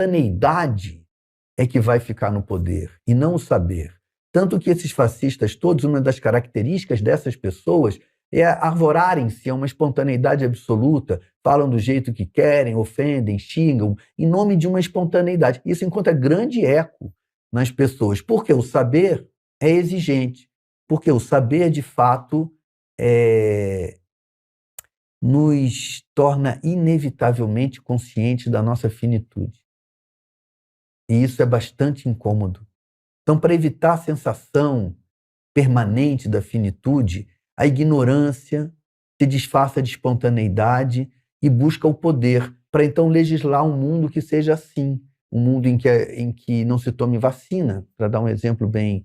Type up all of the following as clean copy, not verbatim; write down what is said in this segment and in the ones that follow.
espontaneidade é que vai ficar no poder, e não o saber. Tanto que esses fascistas todos, uma das características dessas pessoas é arvorarem-se a uma espontaneidade absoluta, falam do jeito que querem, ofendem, xingam, em nome de uma espontaneidade. Isso encontra grande eco nas pessoas, porque o saber é exigente, porque o saber, de fato, nos torna inevitavelmente conscientes da nossa finitude. E isso é bastante incômodo. Então, para evitar a sensação permanente da finitude, a ignorância se disfarça de espontaneidade e busca o poder para então legislar um mundo que seja assim, um mundo em que não se tome vacina, para dar um exemplo bem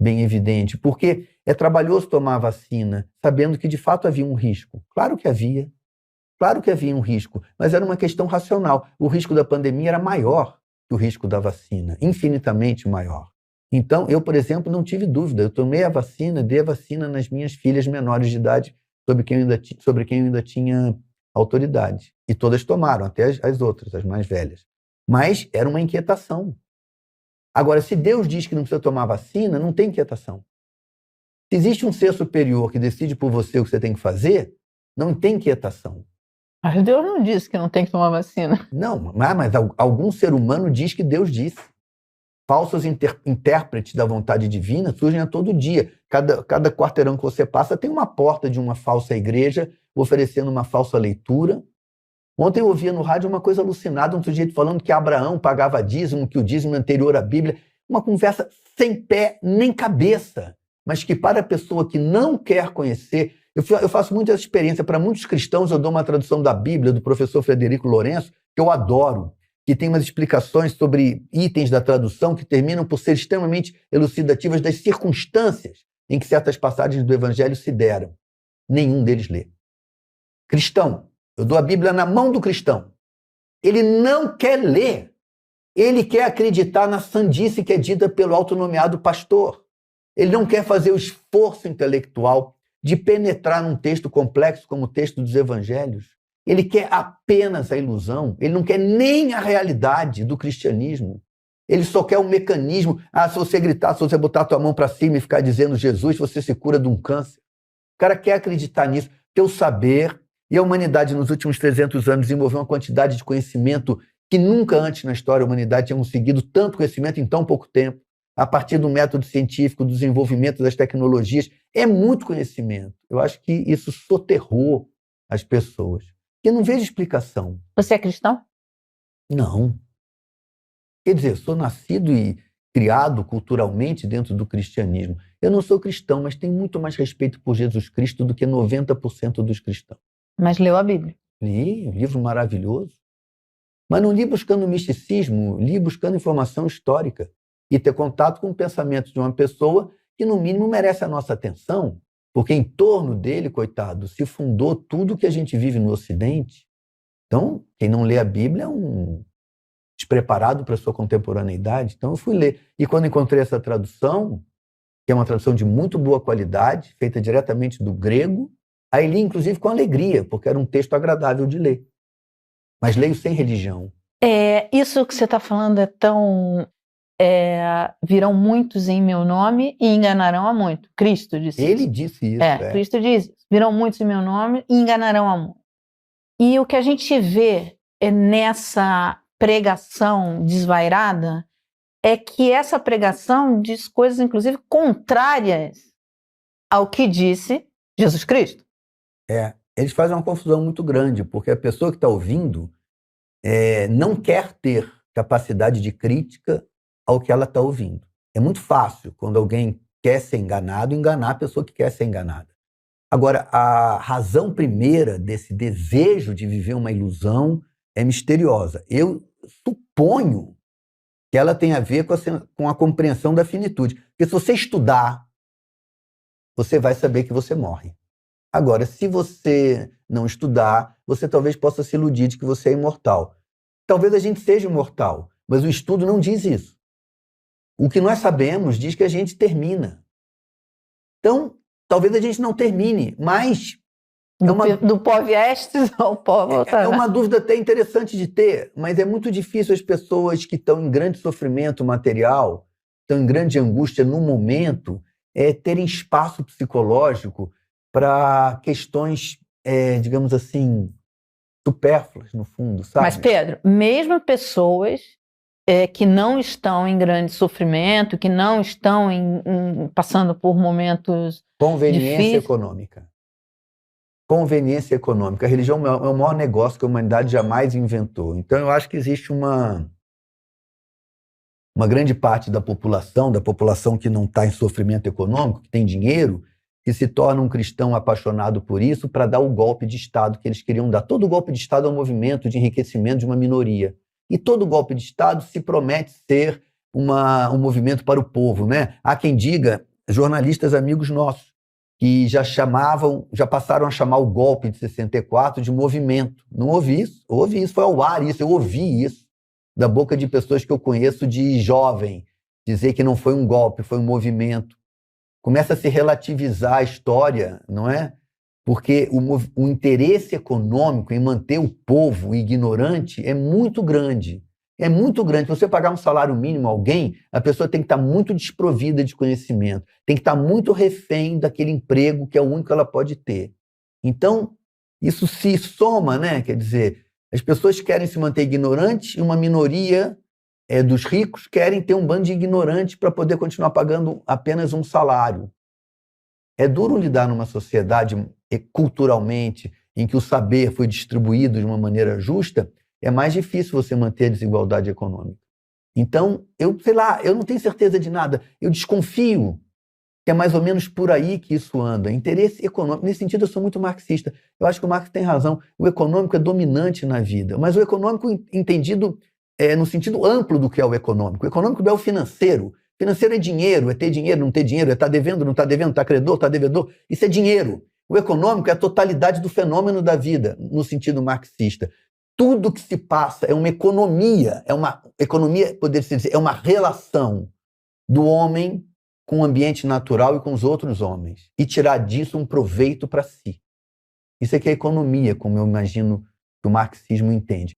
evidente, porque é trabalhoso tomar vacina, sabendo que de fato havia um risco. Claro que havia um risco, mas era uma questão racional. O risco da pandemia era maior que o risco da vacina, infinitamente maior. Então, eu, por exemplo, não tive dúvida. Eu tomei a vacina, dei a vacina nas minhas filhas menores de idade, sobre quem eu ainda tinha autoridade. E todas tomaram, até as outras, as mais velhas. Mas era uma inquietação. Agora, se Deus diz que não precisa tomar vacina, não tem inquietação. Se existe um ser superior que decide por você o que você tem que fazer, não tem inquietação. Mas Deus não disse que não tem que tomar vacina. Não, mas algum ser humano diz que Deus disse. Falsos intérpretes da vontade divina surgem a todo dia. Cada quarteirão que você passa tem uma porta de uma falsa igreja oferecendo uma falsa leitura. Ontem eu ouvia no rádio uma coisa alucinada, um sujeito falando que Abraão pagava dízimo, que o dízimo é anterior à Bíblia. Uma conversa sem pé nem cabeça, mas que para a pessoa que não quer conhecer... Eu faço muita experiência. Para muitos cristãos, eu dou uma tradução da Bíblia do professor Frederico Lourenço, que eu adoro, que tem umas explicações sobre itens da tradução que terminam por ser extremamente elucidativas das circunstâncias em que certas passagens do Evangelho se deram. Nenhum deles lê. Cristão, eu dou a Bíblia na mão do cristão. Ele não quer ler. Ele quer acreditar na sandice que é dita pelo autonomeado pastor. Ele não quer fazer o esforço intelectual de penetrar num texto complexo como o texto dos Evangelhos. Ele quer apenas a ilusão, ele não quer nem a realidade do cristianismo. Ele só quer um mecanismo. Se você gritar, se você botar a tua mão para cima e ficar dizendo Jesus, você se cura de um câncer. O cara quer acreditar nisso, ter o saber. E a humanidade, nos últimos 300 anos, desenvolveu uma quantidade de conhecimento que nunca antes na história a humanidade tinha conseguido tanto conhecimento em tão pouco tempo. A partir do método científico, do desenvolvimento das tecnologias. É muito conhecimento. Eu acho que isso soterrou as pessoas. Eu não vejo explicação. Você é cristão? Não. Quer dizer, sou nascido e criado culturalmente dentro do cristianismo. Eu não sou cristão, mas tenho muito mais respeito por Jesus Cristo do que 90% dos cristãos. Mas leu a Bíblia? Li, um livro maravilhoso. Mas não li buscando misticismo, li buscando informação histórica. E ter contato com o pensamento de uma pessoa que, no mínimo, merece a nossa atenção, porque em torno dele, coitado, se fundou tudo que a gente vive no Ocidente. Então, quem não lê a Bíblia é um despreparado para a sua contemporaneidade. Então, eu fui ler. E quando encontrei essa tradução, que é uma tradução de muito boa qualidade, feita diretamente do grego, aí li, inclusive, com alegria, porque era um texto agradável de ler. Mas leio sem religião. Isso que você está falando é tão... virão muitos em meu nome e enganarão a muito. Cristo disse isso. Ele disse isso. Cristo diz isso. Virão muitos em meu nome e enganarão a muito. E o que a gente vê nessa pregação desvairada é que essa pregação diz coisas, inclusive, contrárias ao que disse Jesus Cristo. Eles fazem uma confusão muito grande, porque a pessoa que está ouvindo não quer ter capacidade de crítica ao que ela está ouvindo. É muito fácil, quando alguém quer ser enganado, enganar a pessoa que quer ser enganada. Agora, a razão primeira desse desejo de viver uma ilusão é misteriosa. Eu suponho que ela tem a ver com a compreensão da finitude. Porque se você estudar, você vai saber que você morre. Agora, se você não estudar, você talvez possa se iludir de que você é imortal. Talvez a gente seja imortal, mas o estudo não diz isso. O que nós sabemos diz que a gente termina. Então, talvez a gente não termine, mas Do pó Viestes ao pó É uma dúvida até interessante de ter, mas é muito difícil as pessoas que estão em grande sofrimento material, estão em grande angústia no momento, terem espaço psicológico para questões, digamos assim, supérfluas, no fundo, sabe? Mas, Pedro, mesmo pessoas que não estão em grande sofrimento, que não estão passando por momentos Conveniência difíceis. econômica. Conveniência econômica. A religião é o maior negócio que a humanidade jamais inventou. Então, eu acho que existe uma grande parte da população que não está em sofrimento econômico, que tem dinheiro, que se torna um cristão apaixonado por isso para dar o golpe de Estado que eles queriam dar. Todo golpe de Estado é um movimento de enriquecimento de uma minoria. E todo golpe de Estado se promete ser um movimento para o povo, né? Há quem diga, jornalistas amigos nossos, que já passaram a chamar o golpe de 64 de movimento. Não ouvi isso, foi ao ar isso, eu ouvi isso da boca de pessoas que eu conheço de jovem, dizer que não foi um golpe, foi um movimento. Começa a se relativizar a história, não é? Porque o interesse econômico em manter o povo ignorante é muito grande. É muito grande. Se você pagar um salário mínimo a alguém, a pessoa tem que estar muito desprovida de conhecimento, tem que estar muito refém daquele emprego que é o único que ela pode ter. Então, isso se soma, né? Quer dizer, as pessoas querem se manter ignorantes e uma minoria dos ricos querem ter um bando de ignorantes para poder continuar pagando apenas um salário. É duro lidar numa sociedade culturalmente em que o saber foi distribuído de uma maneira justa, é mais difícil você manter a desigualdade econômica. Então, eu não tenho certeza de nada. Eu desconfio que é mais ou menos por aí que isso anda. Interesse econômico. Nesse sentido, eu sou muito marxista. Eu acho que o Marx tem razão. O econômico é dominante na vida, mas o econômico entendido no sentido amplo do que é o econômico. O econômico não é o financeiro. Financeiro é dinheiro, é ter dinheiro, não ter dinheiro, é estar devendo, não estar devendo, estar credor, estar devedor. Isso é dinheiro. O econômico é a totalidade do fenômeno da vida, no sentido marxista. Tudo que se passa é uma economia, poderia-se dizer, é uma relação do homem com o ambiente natural e com os outros homens, e tirar disso um proveito para si. Isso é que é economia, como eu imagino que o marxismo entende.